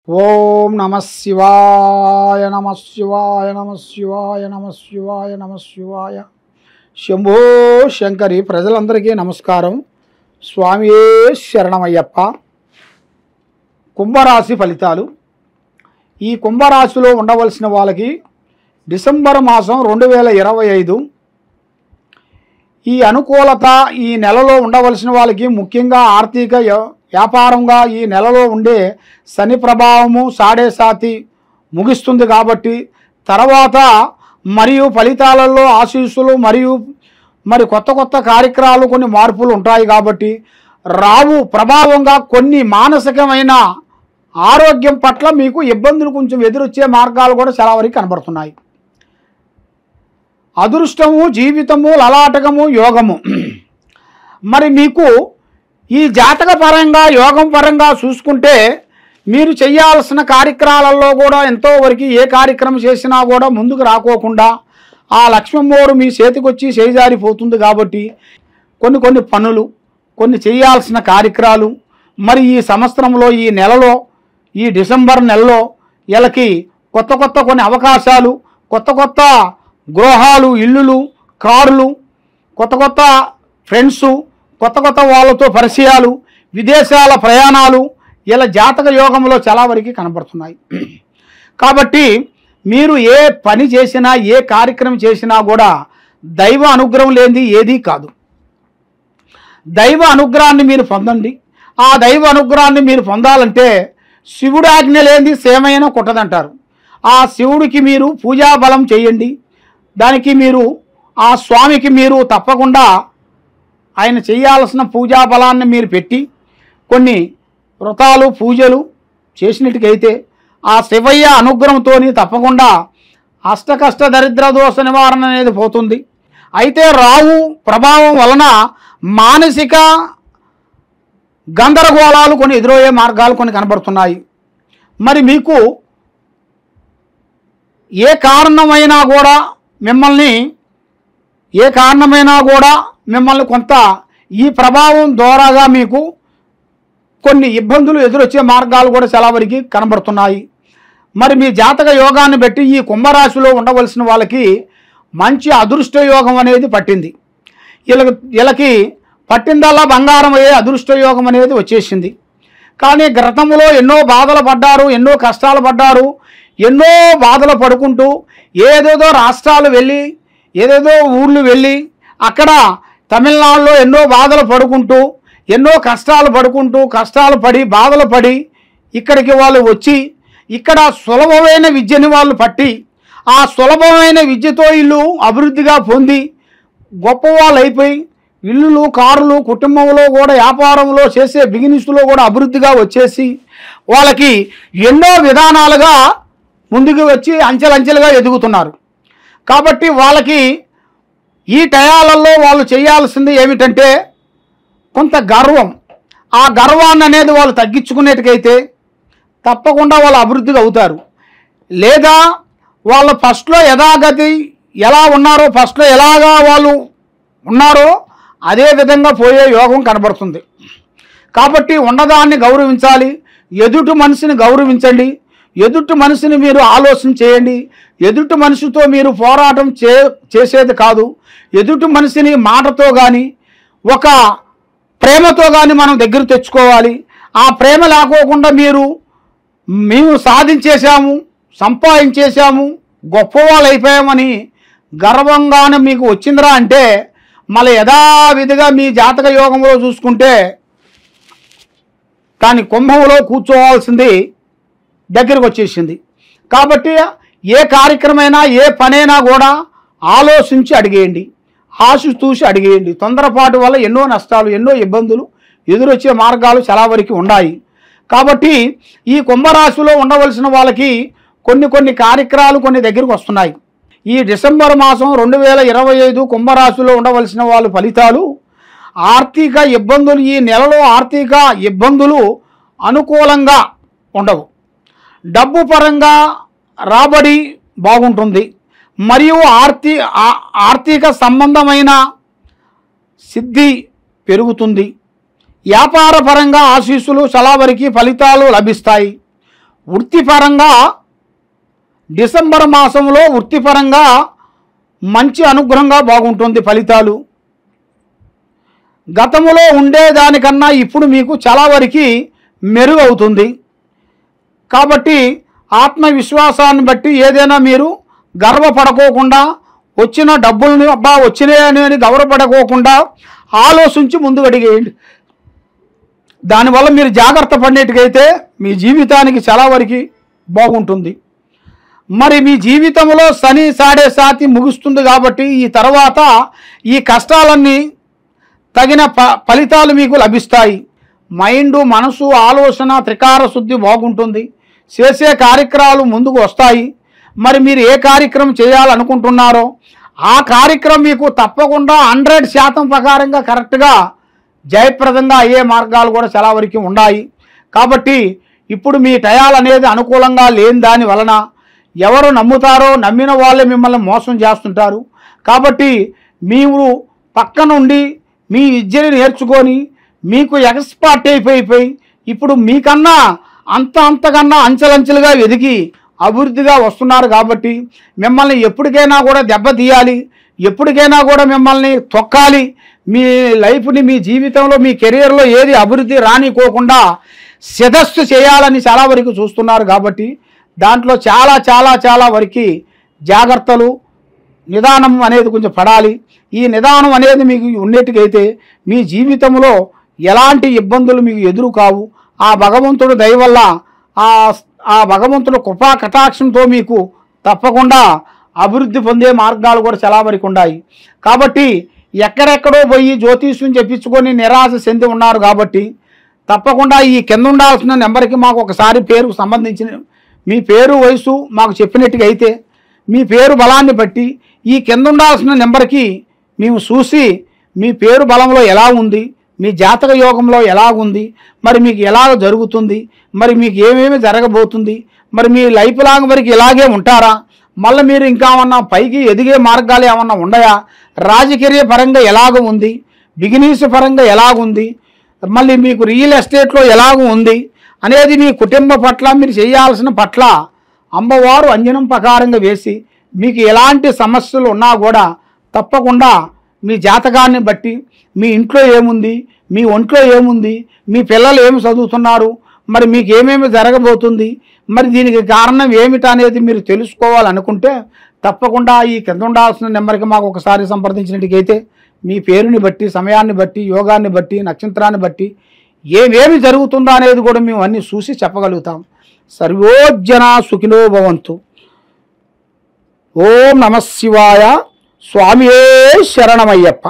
ఓం నమః శివాయ నమః శివాయ నమః శివాయ నమః శివాయ నమః శివాయ. శంభో శంకరి. ప్రజలందరికీ నమస్కారం. స్వామియే శరణమయ్యప్ప. కుంభరాశి ఫలితాలు. ఈ కుంభరాశిలో ఉండవలసిన వాళ్ళకి డిసెంబర్ మాసం 2025 ఈ అనుకూలత ఈ నెలలో ఉండవలసిన వాళ్ళకి ముఖ్యంగా ఆర్థిక వ్యాపారంగా ఈ నెలలో ఉండే శని ప్రభావము సాడే సాతి ముగిస్తుంది కాబట్టి తర్వాత మరియు ఫలితాలలో ఆశీస్సులు మరియు కొత్త కొత్త కార్యక్రమాలు కొన్ని మార్పులు ఉంటాయి కాబట్టి రావు ప్రభావంగా కొన్ని మానసికమైన ఆరోగ్యం పట్ల మీకు ఇబ్బందులు కొంచెం ఎదురొచ్చే మార్గాలు కూడా చాలా వరకు కనబడుతున్నాయి. అదృష్టము, జీవితము, లలాటకము, యోగము. మరి మీకు ఈ జాతక పరంగా యోగం పరంగా చూసుకుంటే మీరు చేయాల్సిన కార్యక్రమాలలో కూడా ఎంతో వరకు ఏ కార్యక్రమం చేసినా కూడా ముందుకు రాకోకుండా ఆ లక్ష్మమ్మోరు మీ చేతికి వచ్చి చేజారిపోతుంది కాబట్టి కొన్ని పనులు కొన్ని చేయాల్సిన కార్యక్రమాలు మరి ఈ సంవత్సరంలో ఈ నెలలో ఈ డిసెంబర్ నెలలో వీళ్ళకి కొత్త కొన్ని అవకాశాలు, కొత్త గృహాలు, ఇల్లులు, కార్లు, కొత్త ఫ్రెండ్సు, కొత్త వాళ్ళతో పరిచయాలు, విదేశాల ప్రయాణాలు ఇలా జాతక యోగంలో చాలా వరకు కనబడుతున్నాయి. కాబట్టి మీరు ఏ పని చేసినా ఏ కార్యక్రమం చేసినా కూడా దైవ అనుగ్రహం లేనిది ఏదీ కాదు. దైవ అనుగ్రహాన్ని మీరు పొందండి. ఆ దైవ అనుగ్రహాన్ని మీరు పొందాలంటే శివుడు ఆజ్ఞ లేనిది సేమైనా కొట్టదంటారు. ఆ శివుడికి మీరు పూజాబలం చేయండి. దానికి మీరు ఆ స్వామికి మీరు తప్పకుండా ఆయన చేయాల్సిన పూజా బలాన్ని మీరు పెట్టి కొన్ని వ్రతాలు పూజలు చేసినట్టుకైతే ఆ శివయ్య అనుగ్రహంతో తప్పకుండా అష్టకష్ట దరిద్ర దోష నివారణ అనేది పోతుంది. అయితే రావు ప్రభావం వలన మానసిక గందరగోళాలు కొన్ని ఎదురయ్యే మార్గాలు కొన్ని కనబడుతున్నాయి. మరి మీకు ఏ కారణమైనా కూడా మిమ్మల్ని కొంత ఈ ప్రభావం ద్వారాగా మీకు కొన్ని ఇబ్బందులు ఎదురొచ్చే మార్గాలు కూడా చాలా వరకు కనబడుతున్నాయి. మరి మీ జాతక యోగాన్ని బట్టి ఈ కుంభరాశిలో ఉండవలసిన వాళ్ళకి మంచి అదృష్ట యోగం అనేది పట్టింది. వీళ్ళకి పట్టిందల్లా బంగారం అయ్యే అదృష్ట యోగం అనేది వచ్చేసింది. కానీ గతంలో ఎన్నో బాధలు పడ్డారు, ఎన్నో కష్టాలు పడ్డారు, ఎన్నో బాధలు పడుకుంటూ ఏదేదో రాష్ట్రాలు వెళ్ళి ఏదేదో ఊళ్ళు వెళ్ళి అక్కడ తమిళనాడులో ఎన్నో బాధలు పడుకుంటూ ఎన్నో కష్టాలు పడి బాధలు పడి ఇక్కడికి వాళ్ళు వచ్చి ఇక్కడ సులభమైన విద్యని వాళ్ళు పట్టి ఆ సులభమైన విద్యతో ఇల్లు అభివృద్ధిగా పొంది గొప్పవాళ్ళు అయిపోయి ఇల్లులు, కారులు, కుటుంబంలో కూడా వ్యాపారంలో చేసే బిజినెస్లో కూడా అభివృద్ధిగా వచ్చేసి వాళ్ళకి ఎన్నో విధానాలుగా ముందుకు వచ్చి అంచెలంచెలుగా ఎదుగుతున్నారు. కాబట్టి వాళ్ళకి ఈ టయాలలో వాళ్ళు చేయాల్సింది ఏమిటంటే కొంత గర్వం. ఆ గర్వాన్ని అనేది వాళ్ళు తగ్గించుకునేట్టుకైతే తప్పకుండా వాళ్ళు అభివృద్ధిగా అవుతారు. లేదా వాళ్ళు ఫస్ట్లో యథాగతి ఎలా ఉన్నారో ఫస్ట్లో ఎలాగా వాళ్ళు ఉన్నారో అదే విధంగా పోయే యోగం కనబడుతుంది. కాబట్టి ఉన్నదాన్ని గౌరవించాలి. ఎదుటి మనిషిని గౌరవించండి. ఎదుటి మనిషిని మీరు ఆలోచన చేయండి. ఎదుటి మనిషితో మీరు పోరాటం చేసేది కాదు. ఎదుటి మనిషిని మాటతో కానీ ఒక ప్రేమతో కానీ మనం దగ్గర తెచ్చుకోవాలి. ఆ ప్రేమ లేకోకుండా మేము సాధించేశాము, సంపాదించేశాము, గొప్పవాళ్ళు అయిపోయామని గర్వంగానే మీకు వచ్చిందిరా అంటే మళ్ళీ యథావిధిగా మీ జాతక యోగంలో చూసుకుంటే కానీ కుంభంలో కూర్చోవాల్సింది దగ్గరకు వచ్చేసింది. కాబట్టి ఏ కార్యక్రమైనా ఏ పనైనా కూడా ఆలోచించి అడిగేయండి, ఆశిస్తూసి అడిగేయండి. తొందరపాటు వల్ల ఎన్నో నష్టాలు, ఎన్నో ఇబ్బందులు ఎదురొచ్చే మార్గాలు చాలా వరకు ఉన్నాయి. కాబట్టి ఈ కుంభరాశిలో ఉండవలసిన వాళ్ళకి కొన్ని కార్యక్రమాలు కొన్ని దగ్గరకు వస్తున్నాయి. ఈ డిసెంబర్ మాసం 2025 కుంభరాశిలో ఉండవలసిన వాళ్ళ ఫలితాలు ఆర్థిక ఇబ్బందులు. ఈ నెలలో ఆర్థిక ఇబ్బందులు అనుకూలంగా ఉండవు. డబ్బు పరంగా రాబడి బాగుంటుంది. మరియు ఆర్థిక సంబంధమైన సిద్ధి పెరుగుతుంది. వ్యాపార పరంగా ఆశీస్సులు చాలా వరకు ఫలితాలు లభిస్తాయి. వృత్తిపరంగా డిసెంబర్ మాసంలో వృత్తిపరంగా మంచి అనుగ్రహంగా బాగుంటుంది ఫలితాలు. గతంలో ఉండేదానికన్నా ఇప్పుడు మీకు చాలా వరకు మెరుగు అవుతుంది. కాబట్టి ఆత్మవిశ్వాసాన్ని బట్టి ఏదైనా మీరు గర్వపడకోకుండా, వచ్చిన డబ్బుల్ని అబ్బా వచ్చినాయని అని గౌరవపడకోకుండా ఆలోచించి ముందుకు అడిగేయండి. దానివల్ల మీరు జాగ్రత్త పడినట్టుగైతే మీ జీవితానికి చాలా వరకు బాగుంటుంది. మరి మీ జీవితంలో శని సాడే సాతి ముగుస్తుంది కాబట్టి ఈ తర్వాత ఈ కష్టాలన్నీ తగిన ఫలితాలు మీకు లభిస్తాయి. మైండ్, మనసు, ఆలోచన, త్రికార శుద్ధి బాగుంటుంది. చేసే కార్యక్రమాలు ముందుకు వస్తాయి. మరి మీరు ఏ కార్యక్రమం చేయాలనుకుంటున్నారో ఆ కార్యక్రమం మీకు తప్పకుండా 100% ప్రకారంగా కరెక్ట్గా జయప్రదంగా అయ్యే మార్గాలు కూడా చాలా వరకు ఉన్నాయి. కాబట్టి ఇప్పుడు మీ టయాలు అనేది అనుకూలంగా లేని దాని వలన ఎవరు నమ్ముతారో నమ్మిన వాళ్ళే మిమ్మల్ని మోసం చేస్తుంటారు. కాబట్టి మీరు పక్కనుండి మీ విద్యను నేర్చుకొని మీకు ఎక్స్పర్ట్ అయిపోయి ఇప్పుడు మీకన్నా అంతకన్నా అంచెలంచెలుగా ఎదిగి అభివృద్ధిగా వస్తున్నారు. కాబట్టి మిమ్మల్ని ఎప్పటికైనా కూడా దెబ్బతీయాలి, ఎప్పటికైనా కూడా మిమ్మల్ని తొక్కాలి. మీ లైఫ్ని, మీ జీవితంలో, మీ కెరియర్లో ఏది అభివృద్ధి రానికోకుండా శిరస్సు చేయాలని చాలా వరకు చూస్తున్నారు. కాబట్టి దాంట్లో చాలా చాలా చాలా వరకు జాగ్రత్తలు, నిదానం అనేది కొంచెం పడాలి. ఈ నిదానం అనేది మీకు ఉండేట్టుకైతే మీ జీవితంలో ఎలాంటి ఇబ్బందులు మీకు ఎదురు కావు. ఆ భగవంతుడు దయ వల్ల ఆ భగవంతుడు కృపా కటాక్షంతో మీకు తప్పకుండా అభివృద్ధి పొందే మార్గాలు కూడా చాలా వరకు ఉన్నాయి. కాబట్టి ఎక్కడెక్కడో పోయి జ్యోతిష్యం చెప్పించుకొని నిరాశ చెంది ఉన్నారు. కాబట్టి తప్పకుండా ఈ కింద ఉండాల్సిన నెంబర్కి మాకు ఒకసారి పేరుకు సంబంధించిన మీ పేరు, వయసు మాకు చెప్పినట్టుగా అయితే మీ పేరు బలాన్ని బట్టి ఈ కింద ఉండాల్సిన నెంబర్కి మేము చూసి మీ పేరు బలంలో ఎలా ఉంది, మీ జాతక యోగంలో ఎలాగుంది, మరి మీకు ఎలాగ జరుగుతుంది, మరి మీకు ఏమేమి జరగబోతుంది, మరి మీ లైఫ్ లాంగ్ వరకు ఇలాగే ఉంటారా, మళ్ళీ మీరు ఇంకా ఏమన్నా పైకి ఎదిగే మార్గాలు ఏమన్నా ఉన్నాయా, రాజకీయ పరంగా ఎలాగ ఉంది, బిజినెస్ పరంగా ఎలాగుంది, మళ్ళీ మీకు రియల్ ఎస్టేట్లో ఎలాగ ఉంది అనేది మీ కుటుంబ పట్ల మీరు చేయాల్సిన పట్ల అమ్మవారు అంజనం ప్రకారంగా వేసి మీకు ఎలాంటి సమస్యలు ఉన్నా కూడా తప్పకుండా మీ జాతకాన్ని బట్టి మీ ఇంట్లో ఏముంది, మీ ఒంట్లో ఏముంది, మీ పిల్లలు ఏమి చదువుతున్నారు, మరి మీకు ఏమేమి జరగబోతుంది, మరి దీనికి కారణం ఏమిటి అనేది మీరు తెలుసుకోవాలనుకుంటే తప్పకుండా ఈ కింద ఉండాల్సిన నెంబర్కి మాకు ఒకసారి సంప్రదించినట్టుకైతే మీ పేరుని బట్టి, సమయాన్ని బట్టి, యోగాన్ని బట్టి, నక్షత్రాన్ని బట్టి ఏమేమి జరుగుతుందో అనేది కూడా మేము అన్నీ చూసి చెప్పగలుగుతాం. సర్వోజ్జన సుఖినో భవంతు. ఓం నమః శివాయ. స్వామియే శరణమయ్యప్ప.